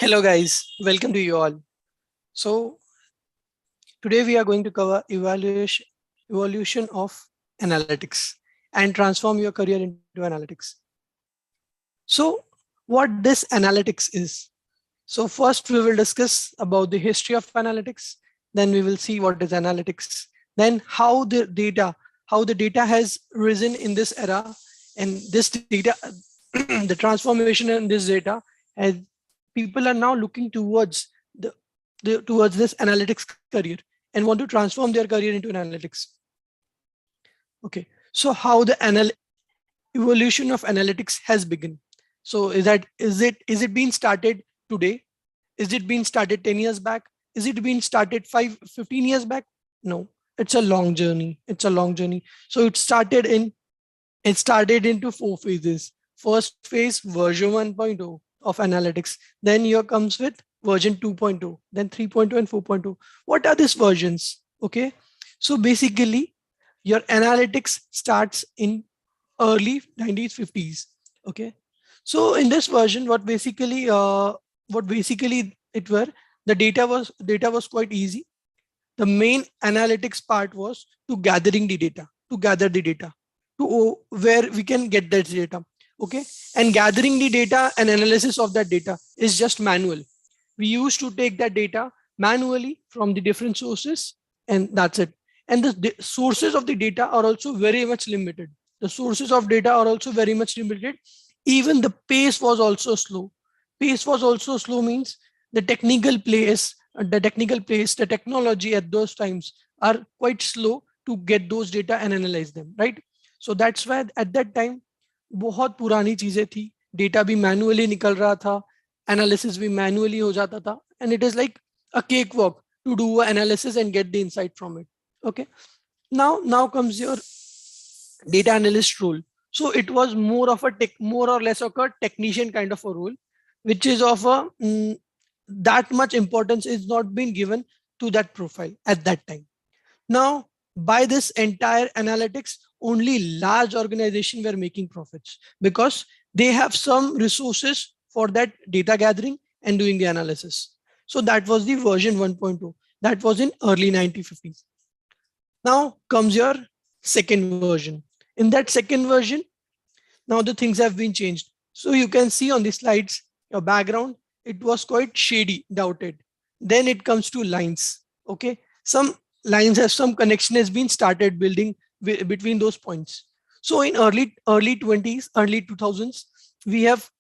Hello guys, welcome to you all. So today we are going to cover evolution of analytics and transform your career into analytics. So what this analytics is. So first we will discuss about the history of analytics. Then we will see what is analytics. Then how the data has risen in this era, and this data, the transformation in this data, and people are now looking towards towards this analytics career and want to transform their career into analytics. Okay, so how the evolution of analytics has begun. So is it being started today? Is it being started 10 years back? Is it being started 15 years back? No, it's a long journey. It's a long journey. So it started into 4 phases. First phase, version 1.0 of analytics. Then here comes with version 2.0, then 3.0 and 4.0. What are these versions? Okay, so basically your analytics starts in early 1950s. Okay, so in this version, what basically it were, the data was quite easy. The main analytics part was to gather the data to where we can get that data. Okay, and gathering the data and analysis of that data is just manual. We used to take that data manually from the different sources, and that's it. And the sources of the data are also very much limited. The sources of data are also very much limited. Even the pace was also slow. Pace was also slow means the the technology at those times are quite slow to get those data and analyze them, right? So that's why at that time बहुत पुरानी चीजें थी, data भी manually निकल रहा था, analysis भी manually हो जाता था, and it is like a cakewalk to do an analysis and get the insight from it. Okay, now comes your data analyst role. So it was more or less of a technician kind of a role, which is of a that much importance is not being given to that profile at that time. Now, by this entire analytics, only large organizations were making profits because they have some resources for that data gathering and doing the analysis. So that was the version 1.0. That was in early 1950s. Now comes your second version. In that second version, now the things have been changed. So you can see on the slides, your background, it was quite shady, doubted. Then it comes to lines. Okay, some lines have some connection has been started building between those points. So in early 20s, early 2000s, we have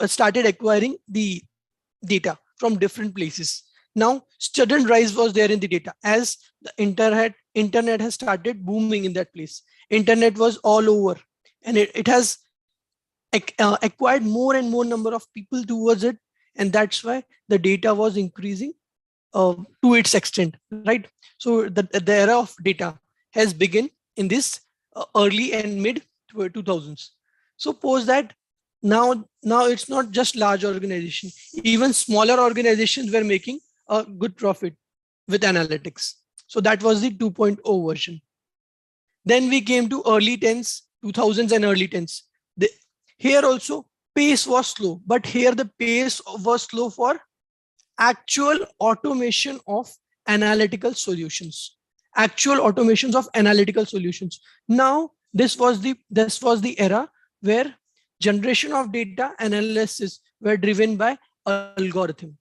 started acquiring the data from different places. Now sudden rise was there in the data as the internet has started booming in that place. Internet was all over, and it has acquired more and more number of people towards it, and that's why the data was increasing to its extent, right? So the era of data has begun in this early and mid 2000s. So post that, now it's not just large organization, even smaller organizations were making a good profit with analytics. So that was the 2.0 version. Then we came to early 10s, 2000s and early 10s. Here also pace was slow, but here the pace was slow for actual automation of analytical solutions. Actual automations of analytical solutions. Now this was the era where generation of data analysis were driven by algorithms.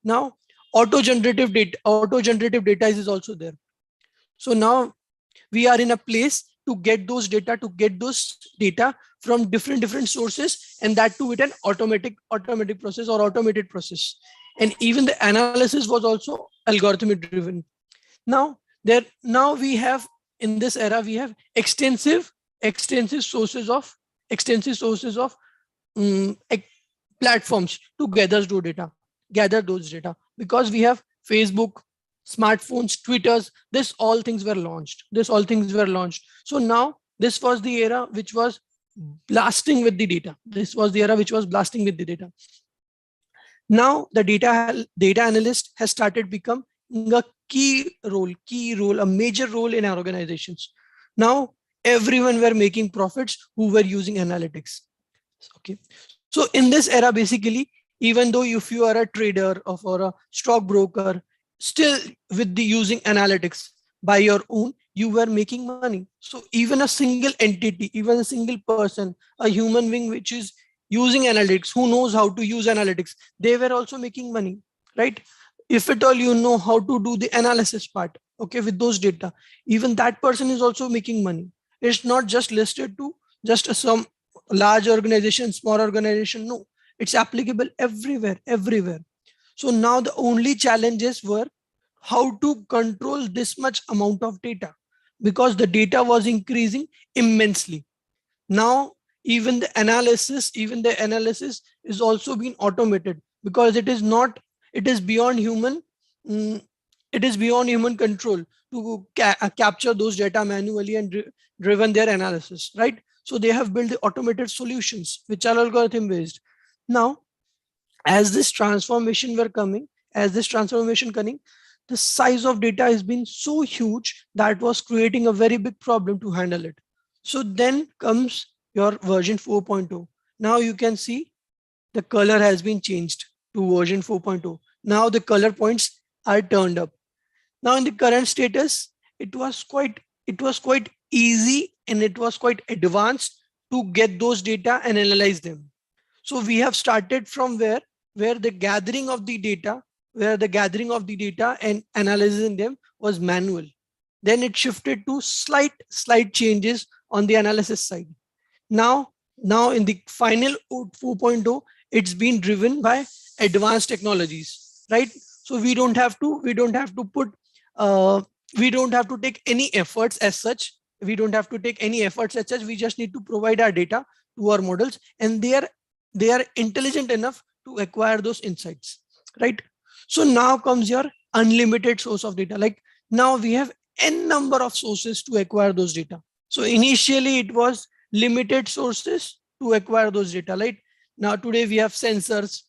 Now auto generative data is also there. So now we are in a place to get those data from different sources, and that too with an automatic process or automated process. And even the analysis was also algorithmic driven. Now we have, in this era, we have extensive sources of platforms to gather those data, because we have Facebook, smartphones, Twitters, all things were launched. So now this was the era which was blasting with the data. Now the data analyst has started become a key role, a major role in our organizations. Now everyone were making profits who were using analytics. Okay, so in this era, basically Even though if you are a trader or a stockbroker, still with the using analytics by your own, you were making money. So even a single entity, even a single person, a human being which is using analytics, who knows how to use analytics, they were also making money, right? If at all you know how to do the analysis part, okay, with those data, even that person is also making money. It's not just listed to just some large organization, small organization. No, it's applicable everywhere, everywhere. So now the only challenges were how to control this much amount of data, because the data was increasing immensely. Now even the analysis is also being automated, because it is not, it is beyond human, mm, it is beyond human control to capture those data manually and driven their analysis, right? So they have built the automated solutions which are algorithm based. Now as this transformation were coming, as this transformation coming, the size of data has been so huge that was creating a very big problem to handle it. So then comes your version 4.0. Now you can see the color has been changed to version 4.0. Now the color points are turned up. Now in the current status, it was quite easy and it was quite advanced to get those data and analyze them. So we have started from where the gathering of the data, where the gathering of the data and analyzing them was manual. Then it shifted to slight changes on the analysis side. Now in the final 4.0, it's been driven by advanced technologies, right? So we don't have to put uh, we don't have to take any efforts as such. We don't have to take any efforts as such. We just need to provide our data to our models, and they are intelligent enough to acquire those insights, right? So now comes your unlimited source of data. Like now we have n number of sources to acquire those data. So initially it was limited sources to acquire those data, right? Now today we have sensors.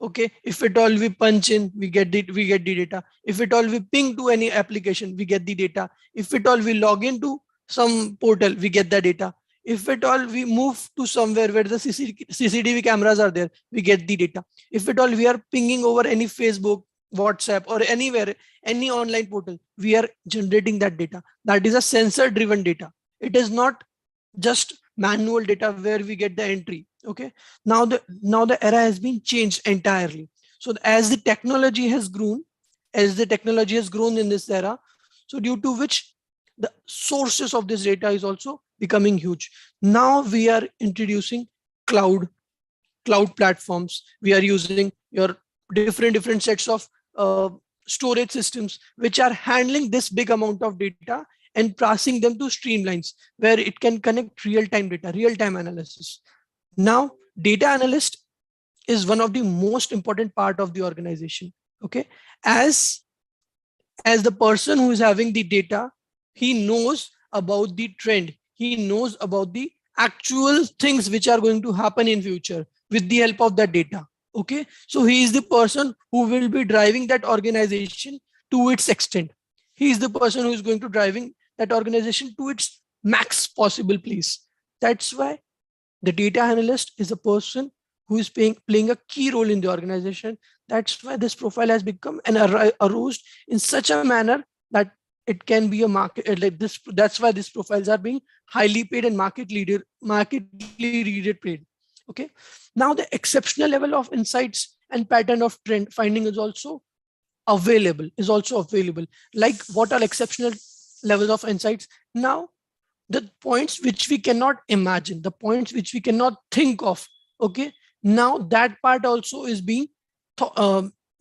Okay, if at all we punch in, we get the data. If at all we ping to any application, we get the data. If at all we log into some portal, we get the data. If at all we move to somewhere where the CCTV cameras are there, we get the data. If at all we are pinging over any Facebook, WhatsApp, or anywhere, any online portal, we are generating that data. That is a sensor driven data. It is not just manual data where we get the entry. Okay, now the era has been changed entirely. So as the technology has grown, in this era, so due to which the sources of this data is also becoming huge. Now we are introducing cloud cloud platforms. We are using your different sets of uh, storage systems which are handling this big amount of data and passing them to streamlines where it can connect real-time data, real-time analysis. Now data analyst is one of the most important part of the organization. Okay, as as the person who is having the data, he knows about the trend, he knows about the actual things which are going to happen in future with the help of that data. Okay, so he is the person who will be driving that organization to its extent. He is the person who is going to driving that organization to its max possible place. That's why the data analyst is a person who is playing a key role in the organization. That's why this profile has become and arose in such a manner that it can be a market like this. That's why these profiles are being highly paid and markedly rated paid. Okay, now the exceptional level of insights and pattern of trend finding is also available. Like what are exceptional levels of insights? Now the points which we cannot imagine, the points which we cannot think of. Okay, now that part also is being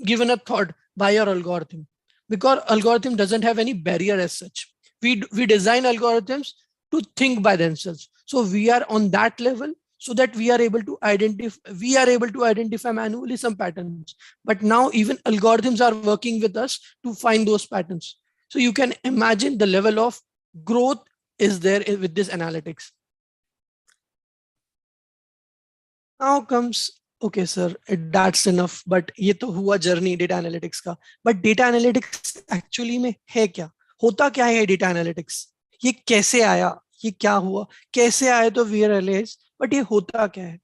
given a thought by your algorithm, because algorithm doesn't have any barrier as such. We design algorithms to think by themselves. So we are on that level so that we are able to identify manually some patterns. But now even algorithms are working with us to find those patterns. So you can imagine the level of growth is there with this analytics. Now comes, okay sir, that's enough, but ये तो हुआ journey data analytics का. But data analytics actually में है क्या, होता क्या है डेटा एनालिटिक्स, ये कैसे आया, ये क्या हुआ, कैसे आया, तो वी रियलाइज, बट ये होता क्या है.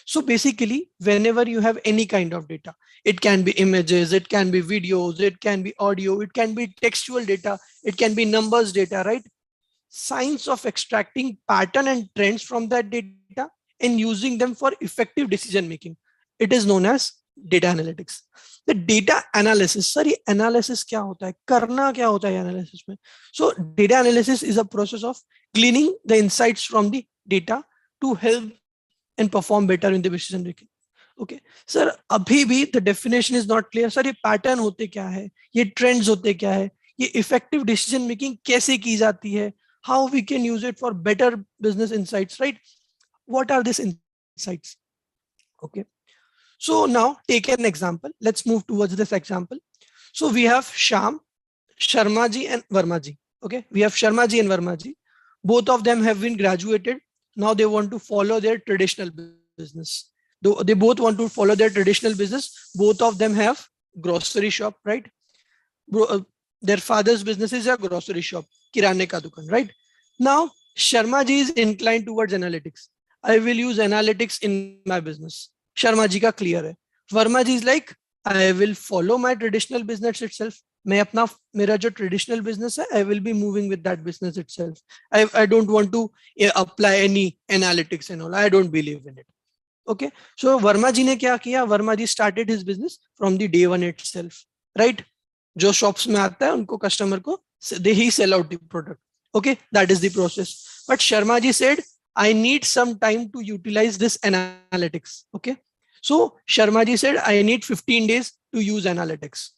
So basically, whenever you have any kind of data, it can be images, it can be videos, it can be audio, it can be textual data, it can be numbers data, right? Science of extracting pattern and trends from that data and using them for effective decision making. It is known as data analytics. The data analysis, sorry, analysis क्या होता है, करना क्या होता है analysis में? So data analysis is a process of cleaning the insights from the data to help and perform better in the decision making. Okay sir, अभी भी the definition is not clear sir, ये pattern होते क्या है, ये trends होते क्या है, ये इफेक्टिव डिसीजन मेकिंग कैसे की जाती है, how we can use it for better business insights, right? What are this insights? Okay, so now take an example. Let's move towards this example. So we have Sharma ji and Verma ji. Okay, we have Sharma ji and Verma ji. Both of them have been graduated. Now they want to follow their traditional business. Though they both want to follow their traditional business. Both of them have grocery shop, right? Their father's business is a grocery shop, kirane ka dukan, right? Now Sharma ji is inclined towards analytics. I will use analytics in my business. Sharma ji ka clear hai. Verma ji is like, I will follow my traditional business itself. मैं अपना मेरा जो traditional business है, I will be moving with that business itself. I don't want to apply any analytics and all. I don't believe in it. Okay, so Verma ji ने क्या किया? वर्मा जी started his business from the day one itself, right? जो shops में आता है उनको customer को he sell out the product. Okay, that is the process. But Sharma ji said, I need some time to utilize this analytics. Okay, so Sharma ji said, I need 15 days to use analytics.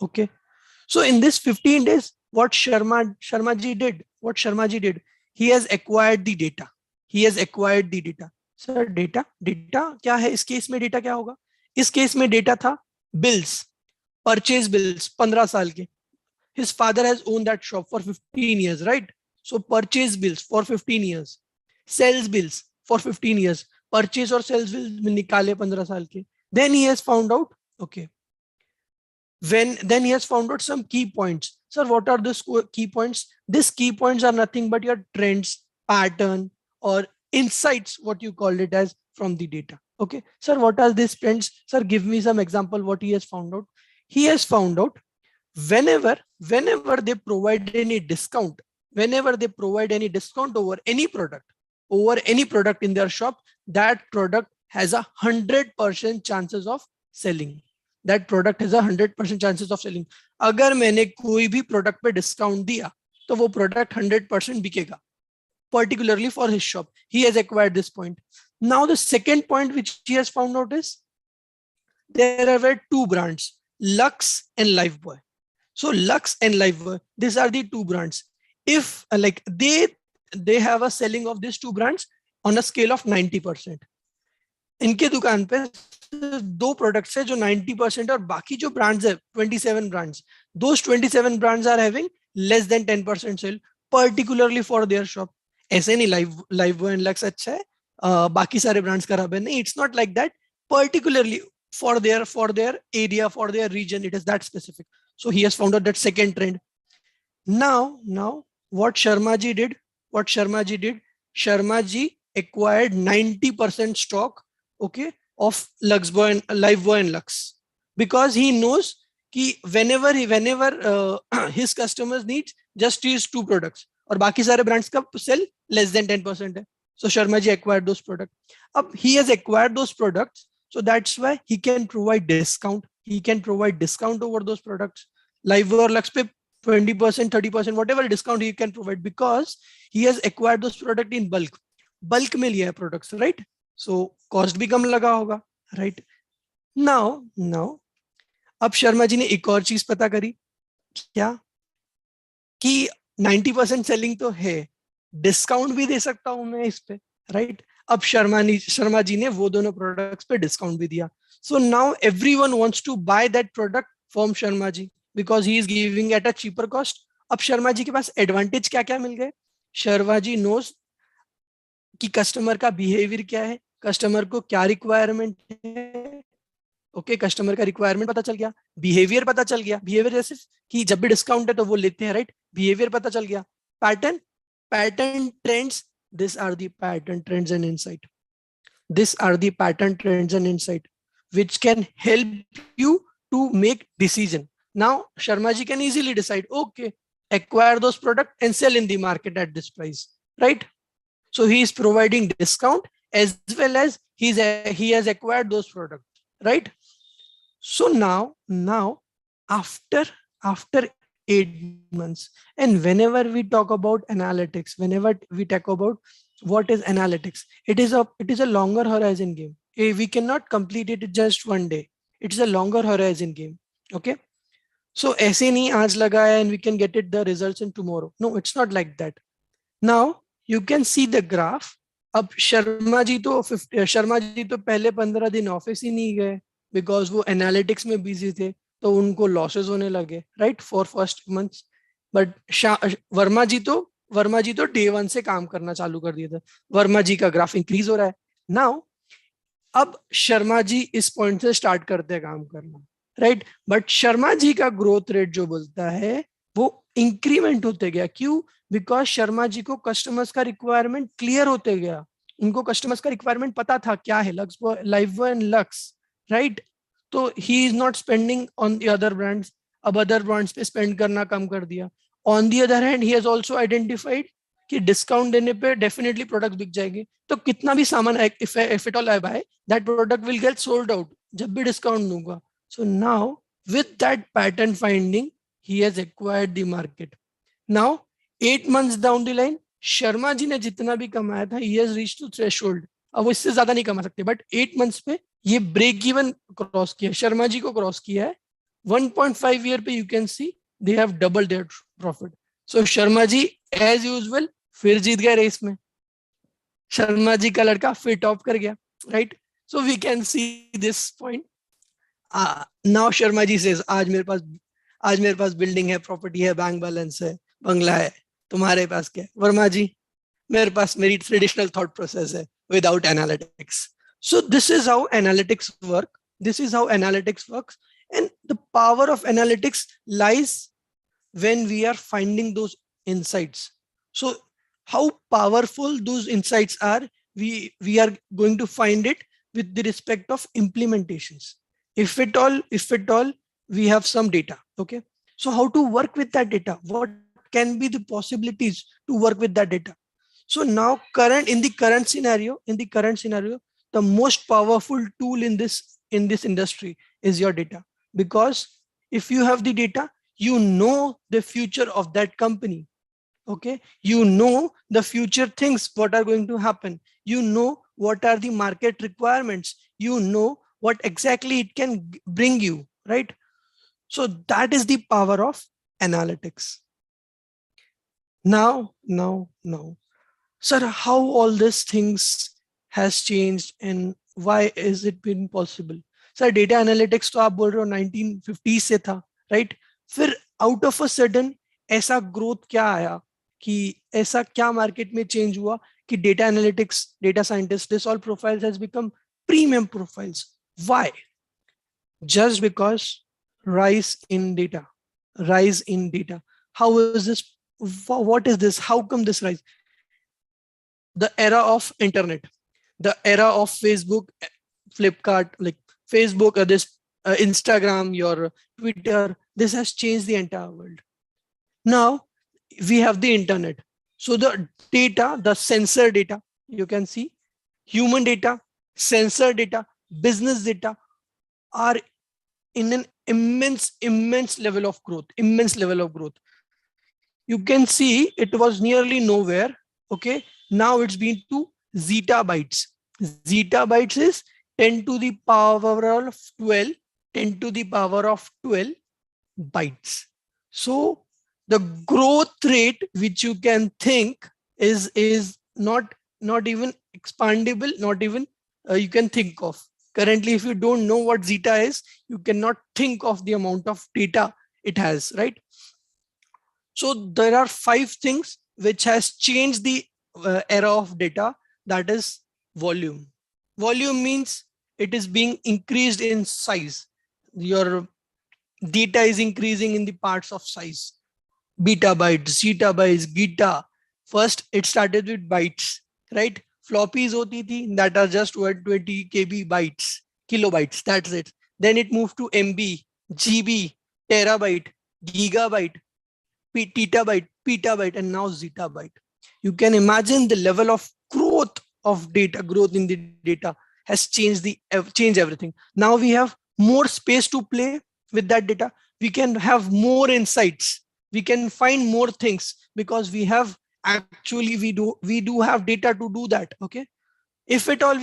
Okay, so in this 15 days, what Sharma ji did, he has acquired the data. Sir data क्या है? इस case में data क्या होगा? इस case में data था bills, purchase bills 15 साल के. His father has owned that shop for 15 years, right? So purchase bills for 15 years, sales bills for 15 years, purchase और sales bills निकाले 15 साल के. Then he has found out, okay, then he has found out some key points. Sir, what are these key points? These key points are nothing but your trends, pattern, or insights, what you called it as, from the data. Okay, sir, what are these trends? Sir, give me some example what he has found out. He has found out whenever they provide any discount, over any product in their shop, that product has 100% chances of selling. That product has 100% chances of selling. अगर मैंने कोई भी product पे discount दिया तो वो product 100% बिकेगा, particularly for his shop. He has acquired this point. Now the second point which he has found out is there are two brands, Lux and Lifebuoy. So Lux and Lifebuoy, these are the two brands. If like they have a selling of these two brands on a scale of 90%. इनके दुकान पे दो products है जो 90% और बाकी जो brands है 27 brands, those 27 brands are having less than 10% sale, particularly for their shop. ऐसे नहीं Lifebuoy and Lux अच्छा है, बाकी सारे ब्रांड्स खराब है, नहीं, it's not like that. Particularly for their area, for their region, it is that specific. So he has found out that second trend. Now what Sharma ji did, Sharma ji acquired 90% stock, okay, of Lifebuoy and Lux, because he knows कि whenever his customers need just these two products और बाकी सारे brands का sell less than 10% है. So Sharma ji acquired those products. अब he has acquired those products, so that's why he can provide discount. Over those products. Lifebuoy or Lux पे 20%, 30%, whatever discount he can provide, because he has acquired those product in bulk में लिया है products, right? So cost भी कम लगा होगा, right? Now अब शर्मा जी ने एक और चीज पता करी, क्या कि 90% सेलिंग तो है, डिस्काउंट भी दे सकता हूं मैं इस पे, राइट? अब शर्मा जी ने वो दोनों प्रोडक्ट्स पे डिस्काउंट भी दिया. So now everyone wants to buy that product from Sharma ji because he is giving at a cheaper cost. अब शर्मा जी के पास एडवांटेज क्या क्या मिल गए? शर्मा जी नोज कि कस्टमर का बिहेवियर क्या है, कस्टमर को क्या रिक्वायरमेंट है. ओके, कस्टमर का रिक्वायरमेंट पता चल गया, बिहेवियर पता चल गया, बिहेवियर जैसे कि जब भी डिस्काउंट है तो वो लेते हैं, राइट? बिहेवियर पता चल गया. Pattern trends, this are the pattern trends and insight. These are the pattern, trends and insight which can help you to make decision. Now Sharma ji can easily decide, okay, acquire those products and sell in the market at this price, right? So he is providing discount as well as he has acquired those products, right? So now after after 8 months, and whenever we talk about analytics, whenever we talk about what is analytics, it is a longer horizon game. We cannot complete it just one day. It's a longer horizon game. Okay. So ऐसे नहीं आज लगाया and we can get it the results in tomorrow. No, it's not like that. Now you can see the graph. अब शर्मा जी तो पहले 15 दिन office ही नहीं गए बिकॉज वो एनालिटिक्स में बिजी थे, तो उनको लॉसेस होने लगे, right, for first months. But Verma ji तो डे वन से काम करना चालू कर दिया था. वर्मा जी का ग्राफ इंक्रीज हो रहा है. नाउ अब शर्मा जी इस पॉइंट से स्टार्ट करते हैं काम करना, राइट. बट शर्मा जी का ग्रोथ रेट जो बोलता है वो इंक्रीमेंट होते गया. क्यों? बिकॉज शर्मा जी को कस्टमर्स का रिक्वायरमेंट क्लियर होते गया. उनको कस्टमर्स का रिक्वायरमेंट पता था क्या है, Lux live and Lux, right. तो he is not spending on the other brands. अब अदर ब्रांड्स पे स्पेंड करना कम कर दिया. On the other hand he has also identified कि डिस्काउंट देने पे डेफिनेटली प्रोडक्ट बिक जाएंगे. तो कितना भी सामान if it all I bye that product will get sold out जब भी डिस्काउंट दूंगा. So now with that pattern finding he has acquired the market. Now 8 months down the line, Sharma ji ने जितना भी कमाया था he has reached to threshold. अब वो इससे ज्यादा नहीं कमा सकते, बट 8 months पे ये ब्रेक इवन क्रॉस किया, शर्मा जी को क्रॉस किया है. 1.5 year पे you can see they have double their profit. So Sharma ji as usual फिर जीत गए रेस में. शर्मा जी का लड़का फिर टॉप कर गया, right. So we can see this point. Now Sharma ji says आज मेरे पास बिल्डिंग है, प्रॉपर्टी है, बैंक बैलेंस है, बंगला है. तुम्हारे पास क्या है? वर्मा जी, मेरे पास मेरी ट्रेडिशनल थॉट प्रोसेस है without analytics. So this is how analytics work. This is how analytics works. And the power of analytics lies when we are finding those insights. So how powerful those insights are, we are going to find it with the respect of implementations. If at all we have some data. Okay, so how to work with that data? What can be the possibilities to work with that data? So now in the current scenario, the most powerful tool in this industry is your data. Because if you have the data, you know the future of that company. Okay, you know the future things what are going to happen. You know what are the market requirements. You know what exactly it can bring you, right? So that is the power of analytics. Now sir, how all these things has changed and why is it been possible? Sir, data analytics तो आप बोल रहे हो 1950 से था, right? फिर out of a sudden ऐसा growth क्या आया, कि ऐसा क्या मार्केट में चेंज हुआ कि data analytics, data scientist, this all profiles has become premium profiles. Why? Just because rise in data. How is this? What is this? How come this rise? The era of internet, the era of Facebook, Flipkart, like Facebook, this Instagram, your Twitter, this has changed the entire world. Now we have the internet. So the data, the sensor data, you can see human data, sensor data, business data are in an immense level of growth. You can see it was nearly nowhere. Okay, now it's been to zettabytes. Zettabytes is 10 to the power of 12, 10 to the power of 12 bytes. So the growth rate which you can think is not even expandable, not even you can think of. Currently, if you don't know what zeta is, you cannot think of the amount of data it has, right? So there are 5 things which has changed the era of data. That is volume. Volume means it is being increased in size. Your data is increasing in the parts of size. Beta bytes, zeta bytes, gita. First, it started with bytes, right? floppies hoti thi, that are just 120 KB bytes, kilobytes, that's it. Then it moved to MB, GB, terabyte, gigabyte, petabyte, and now zettabyte. You can imagine the level of growth of data, growth in the data has changed everything. Now we have more space to play with that data. We can have more insights. We can find more things because we have actually we do have data to do that. Okay, if at all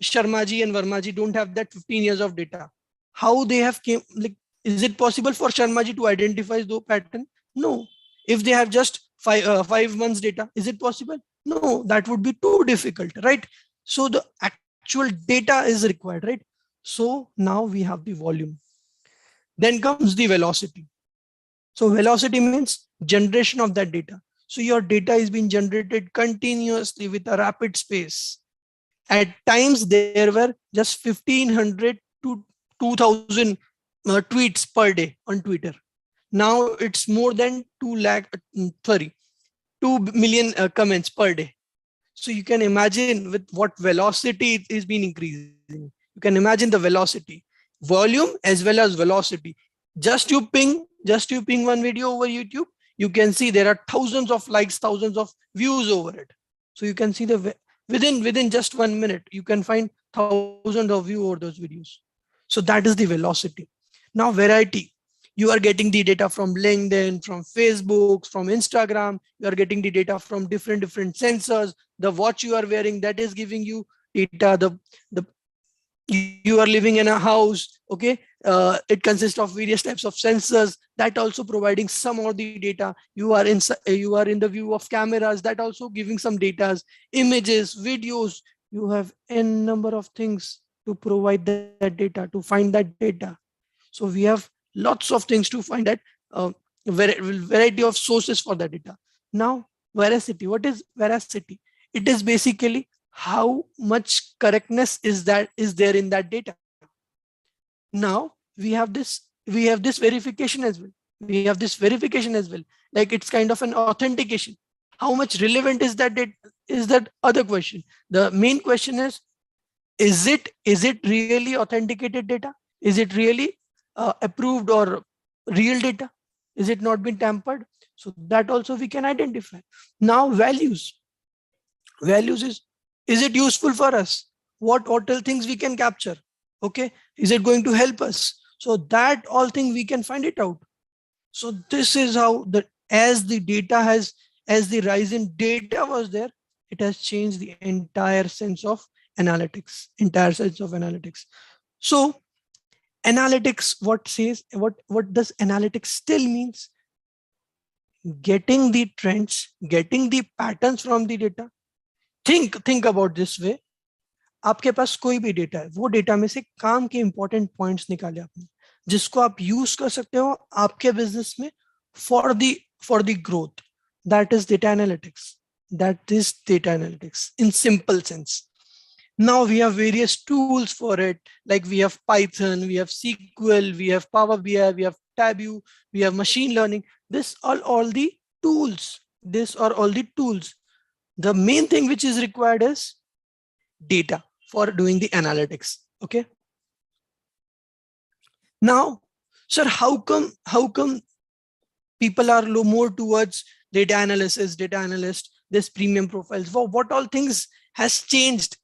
Sharmaji and Varmaji don't have that 15 years of data, how they have came, like, is it possible for Sharmaji to identify the pattern? No. If they have just 5 months data, is it possible? No, that would be too difficult, right? So the actual data is required, right? So now we have the volume. Then comes the velocity. So velocity means generation of that data. So your data is being generated continuously with a rapid space. At times there were just 1500 to 2000 tweets per day on Twitter. Now it's more than 2 million comments per day. So you can imagine with what velocity it is being increasing. You can imagine the velocity, volume as well as velocity. Just you ping one video over YouTube, you can see there are thousands of likes, thousands of views over it. So you can see within just 1 minute, you can find thousands of views over those videos. So that is the velocity. Now variety. You are getting the data from LinkedIn, from Facebook, from Instagram. You are getting the data from different sensors. The watch you are wearing, that is giving you data. The you are living in a house. Okay, it consists of various types of sensors that also providing some of the data. You are in the view of cameras, that also giving some data, images, videos. You have n number of things to provide that data, to find that data. So we have lots of things to find that, uh, variety of sources for that data. Now veracity. What is veracity? It is basically how much correctness is there in that data. Now we have this verification as well. Like it's kind of an authentication. How much relevant is that data, is that other question. The main question is it really authenticated data? Is it really approved or real data? Is it not been tampered? So that also we can identify. Now values is it useful for us? What all things we can capture? Okay, is it going to help us? So that all thing we can find it out. So this is how as the rise in data was there, it has changed the entire sense of analytics. So analytics, what does analytics still means? Getting the trends, getting the patterns from the data. Think about this way. आपके पास कोई भी data है, वो data में से काम के important points निकाले आपने, जिसको आप यूज कर सकते हो आपके बिजनेस में for the growth. That is data analytics in simple sense. Now we have various tools for it, like we have Python, we have SQL, we have Power BI, we have Tableau, we have machine learning. This are all the tools. The main thing which is required is data for doing the analytics. Okay. Now, sir, how come people are more towards data analyst, this premium profiles? What all things has changed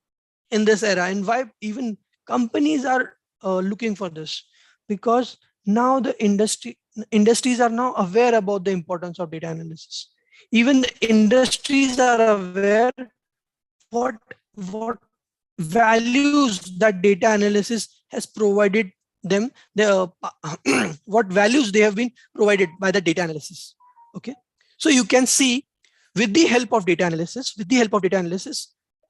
in this era, and why even companies are looking for this? Because now the industries are now aware about the importance of data analysis. Even the industries are aware what values that data analysis has provided them, what values they have been provided by the data analysis. Okay, so you can see with the help of data analysis,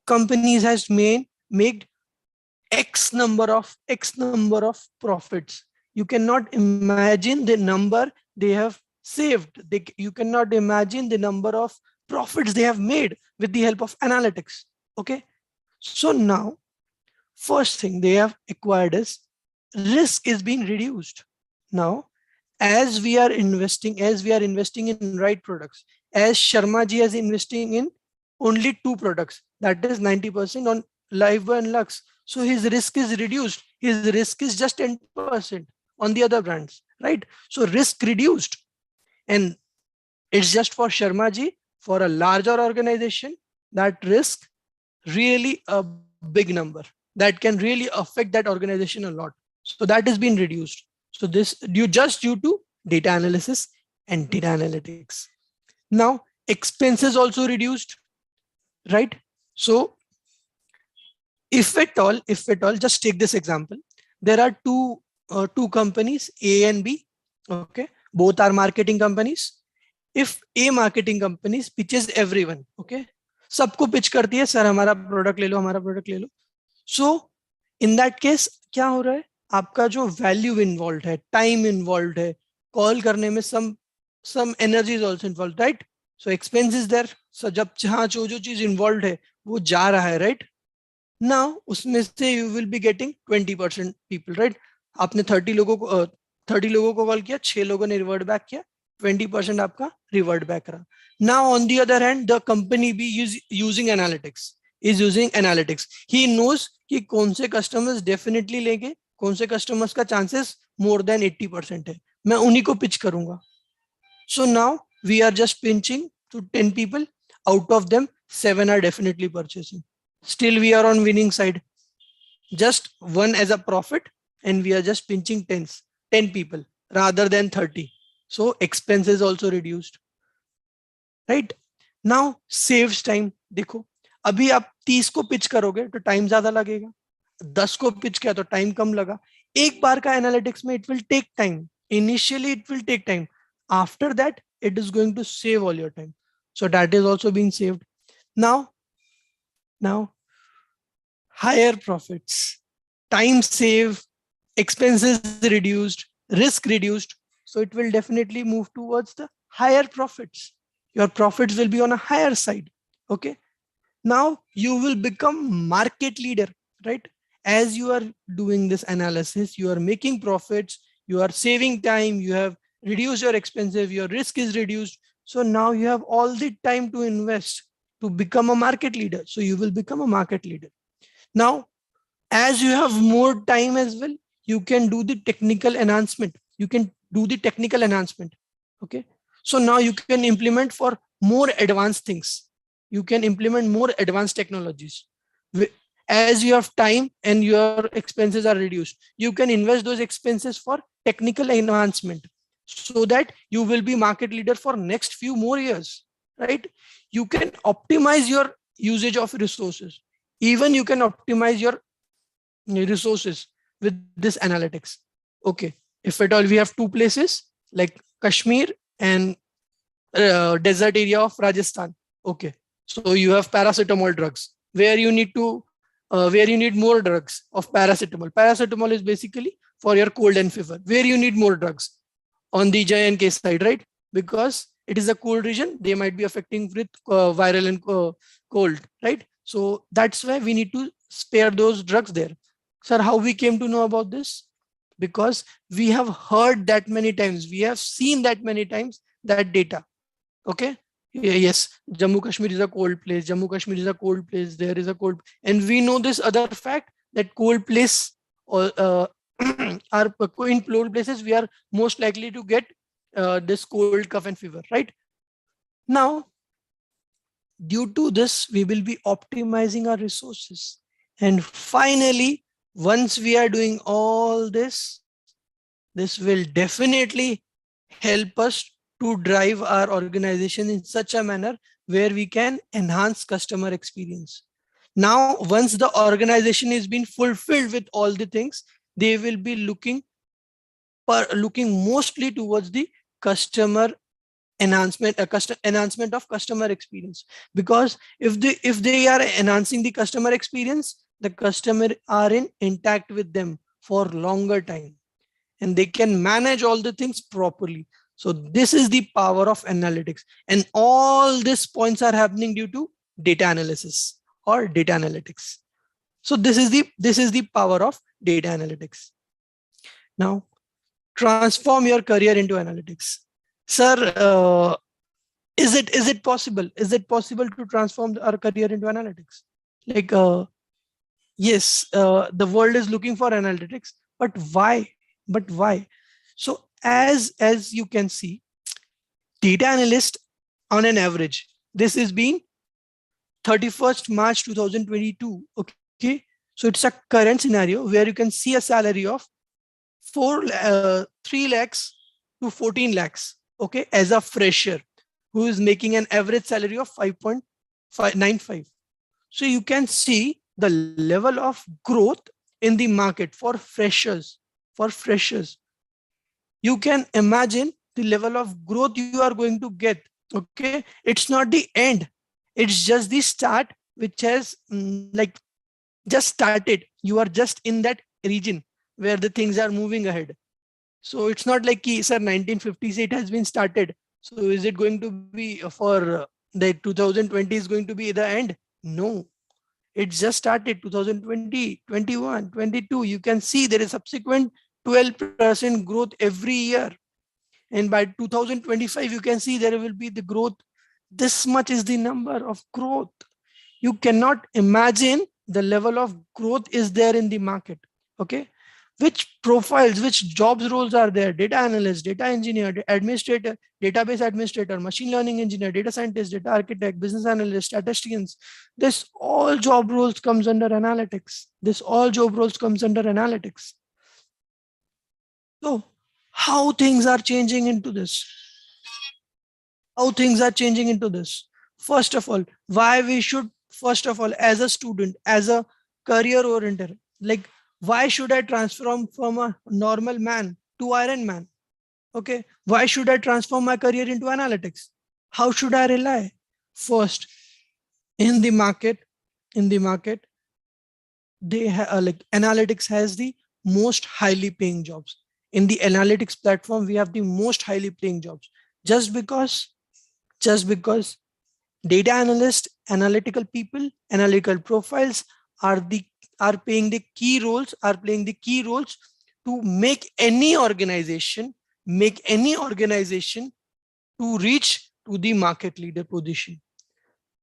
companies has made X number of profits. You cannot imagine the number they have saved. You cannot imagine the number of profits they have made with the help of analytics. Okay, so now first thing they have acquired is risk is being reduced. Now, as we are investing in right products, as Sharma ji is investing in only 2 products, that is 90% on Lifebuoy and Lux. So his risk is reduced. His risk is just 10% on the other brands, right? So risk reduced. And it's just for Sharma ji, for a larger organization, that risk really a big number that can really affect that organization a lot. So that has been reduced. So this due to data analysis and data analytics. Now expenses also reduced, right? So if at all, just take this example. There are two companies, A and B. Okay, both are marketing companies. If A marketing companies pitches everyone, okay, सबको pitch करती है, sir हमारा product ले लो, हमारा product ले लो. सो in that case क्या हो रहा है, आपका जो वैल्यू इन्वॉल्व है, टाइम इन्वॉल्व है, कॉल करने में some energy is also involve, right? So expense is there. So जब जहाँ जो चीज इन्वॉल्व है वो जा रहा है, राइट? नाउ उसमें से you will be getting 20% people, right? आपने 30 लोगों को कॉल किया, 6 लोगों ने रिवर्ट बैक किया, 20% आपका रिवर्ट बैक रहा. Now on the other hand the company be using analytics, is using analytics. He knows कि कौन से कस्टमर्स डेफिनेटली लेंगे, कौन से कस्टमर्स का चांसेस मोर देन 80% है, मैं उन्हीं को पिच करूंगा. So now we are just pitching to 10 people, out of them 7 are definitely purchasing. Still we are on winning side, just one as a profit, and we are just pinching 10 people rather than 30. So expense is also reduced, right? Now saves time. देखो अभी आप 30 को pitch करोगे तो time ज्यादा लगेगा, 10 को pitch किया तो टाइम कम लगा. एक बार का एनालिटिक्स में it will take time, initially it will take time, after that it is going to save all your time. So that is also being saved. Now higher profits, time save, expenses reduced, risk reduced. So it will definitely move towards the higher profits. Your profits will be on a higher side. Okay. Now you will become market leader, right? As you are doing this analysis, you are making profits, you are saving time, you have reduced your expenses, your risk is reduced. So now you have all the time to invest to become a market leader. So you will become a market leader. Now as you have more time as well, you can do the technical enhancement, okay? So now you can implement for more advanced things, you can implement more advanced technologies. As you have time and your expenses are reduced, you can invest those expenses for technical enhancement, so that you will be market leader for next few more years, right? You can optimize your usage of resources, even you can optimize your resources with this analytics. Okay, if at all we have two places like Kashmir and desert area of Rajasthan. Okay, so you have paracetamol drugs where you need to where you need more drugs of paracetamol. Paracetamol is basically for your cold and fever, where you need more drugs on the J&K side, right? Because it is a cold region, they might be affecting with viral and cold, right? So that's why we need to spare those drugs there. Sir, how we came to know about this? Because we have heard that many times, we have seen that many times that data. Okay. Yes, Jammu Kashmir is a cold place. Jammu Kashmir is a cold place. There is a cold, and we know this other fact that cold place are in cold places we are most likely to get this cold, cough, and fever. Right now, due to this, we will be optimizing our resources, and finally, once we are doing all this, this will definitely help us to drive our organization in such a manner where we can enhance customer experience. Now, once the organization is being fulfilled with all the things, they will be looking mostly towards the customer enhancement, enhancement of customer experience. Because if they are enhancing the customer experience, the customer are in intact with them for longer time, and they can manage all the things properly. So this is the power of analytics, and all these points are happening due to data analysis or data analytics. So this is the power of data analytics. Now transform your career into analytics. Sir, is it possible? Is it possible to transform our career into analytics? like yes, the world is looking for analytics, but why? But why? So as you can see, data analyst on an average, this is being 31st March 2022. Okay, so it's a current scenario where you can see a salary of 3 lakhs to 14 lakhs. Okay, as a fresher who is making an average salary of 5.95. So you can see the level of growth in the market for freshers. For freshers, you can imagine the level of growth you are going to get. Okay, it's not the end, it's just the start, which has like just started. You are just in that region where the things are moving ahead. So it's not like ki, sir, 1950s it has been started. So is it going to be for the 2020 is going to be the end? No, it's just started. 2020, 21, 22. You can see there is subsequent 12% growth every year. And by 2025, you can see there will be the growth. This much is the number of growth. You cannot imagine the level of growth is there in the market. Okay, which profiles, which jobs roles are there? Data analyst, data engineer, administrator, database administrator, machine learning engineer, data scientist, data architect, business analyst, statisticians. This all job roles comes under analytics. This all job roles comes under analytics. So how things are changing into this? How things are changing into this? First of all, why we should, first of all, as a student, as a career oriented, like why should I transform from a normal man to Iron Man? Okay, why should I transform my career into analytics? How should I rely? First, in the market, in the market, like analytics has the most highly paying jobs. In the analytics platform, we have the most highly paying jobs. Just because, just because data analyst, analytical people, analytical profiles are the are playing the key roles, are playing the key roles to make any organization to reach to the market leader position.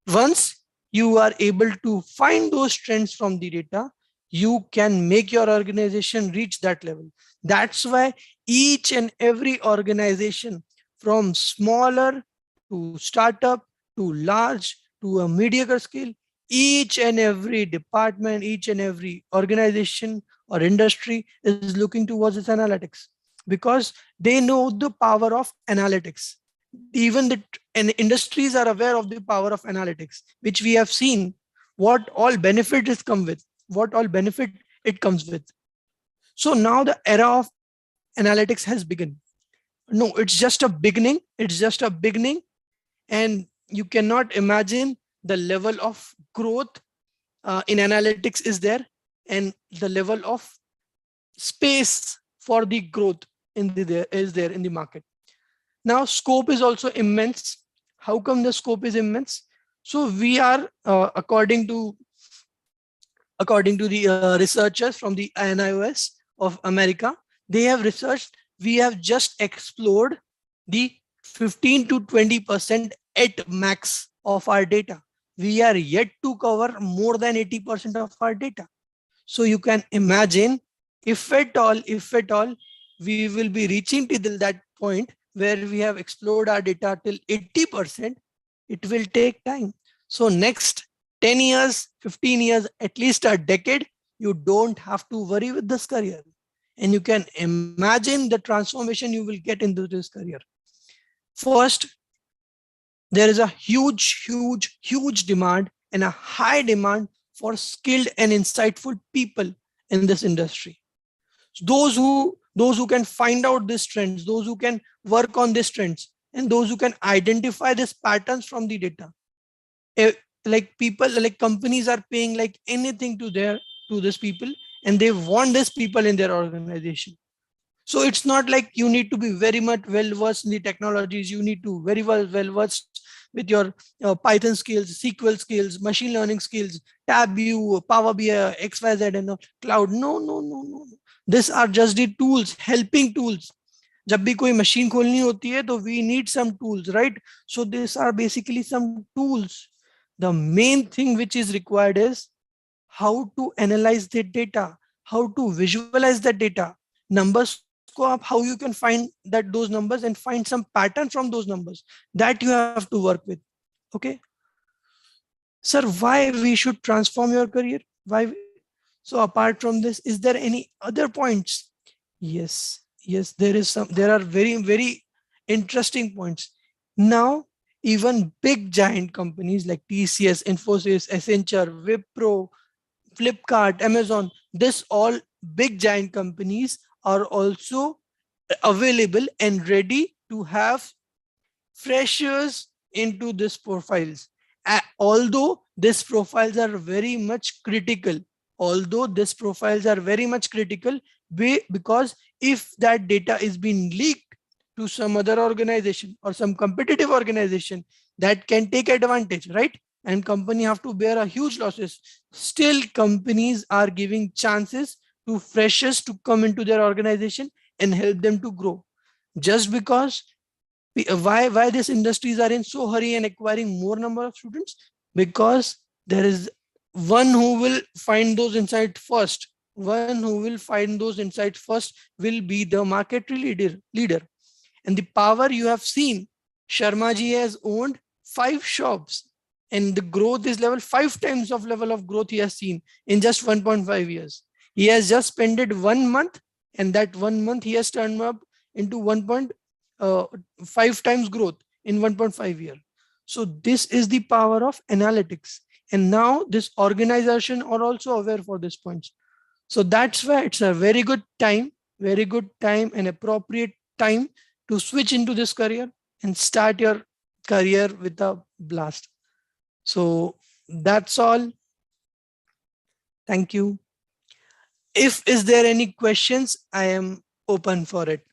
Once you are able to find those trends from the data, you can make your organization reach that level. That's why each and every organization, from smaller to startup to large to a mediocre scale, each and every department, each and every organization or industry is looking towards its analytics, because they know the power of analytics. Even the and industries are aware of the power of analytics, which we have seen what all benefit is come with, what all benefit it comes with. So now the era of analytics has begun. No, it's just a beginning. It's just a beginning. And you cannot imagine the level of growth in analytics is there, and the level of space for the growth is there in the market. Now, scope is also immense. How come the scope is immense? So we are, according to the researchers from the NIOS of America, they have researched, we have just explored the 15 to 20% at max of our data. We are yet to cover more than 80% of our data. So you can imagine, if at all, we will be reaching to that point where we have explored our data till 80%, it will take time. So next 10 years, 15 years, at least a decade, you don't have to worry with this career. And you can imagine the transformation you will get into this career. First, there is a huge demand and a high demand for skilled and insightful people in this industry. Those who can find out these trends, those who can work on these trends, and those who can identify these patterns from the data. Like people, like companies are paying like anything to these people, and they want these people in their organization. So it's not like you need to be very much well versed in the technologies. You need to very well versed with your Python skills, SQL skills, machine learning skills, Tabview, Power BI, XYZ, and cloud. No. These are just the tools, helping tools. जब भी कोई machine खोलनी होती है तो we need some tools, right? So these are basically some tools. The main thing which is required is how to analyze the data, how to visualize the data. Numbers को आप how you can find that those numbers and find some pattern from those numbers, that you have to work with. Okay. Sir, why we should transform your career? Why? So apart from this, is there any other points? Yes, yes, there is some. There are very, very interesting points. Now, even big giant companies like TCS, Infosys, Accenture, Wipro, Flipkart, Amazon, this all big giant companies are also available and ready to have freshers into these profiles. Although these profiles are very much critical, although these profiles are very much critical, because if that data is being leaked to some other organization or some competitive organization, that can take advantage, right? And company have to bear a huge losses. Still, companies are giving chances to freshers to come into their organization and help them to grow. Just because why these industries are in so hurry and acquiring more number of students, because there is one who will find those insights first. One who will find those insights first will be the market leader. And the power you have seen, Sharma ji has owned 5 shops, and the growth is level 5 times of level of growth he has seen in just 1.5 years. He has just spent it 1 month, and that 1 month he has turned up into 1.5 times growth in 1.5 year. So this is the power of analytics. And now this organization are also aware for these points. So that's why it's a very good time and appropriate time to switch into this career and start your career with a blast. So that's all. Thank you. If is there any questions, I am open for it.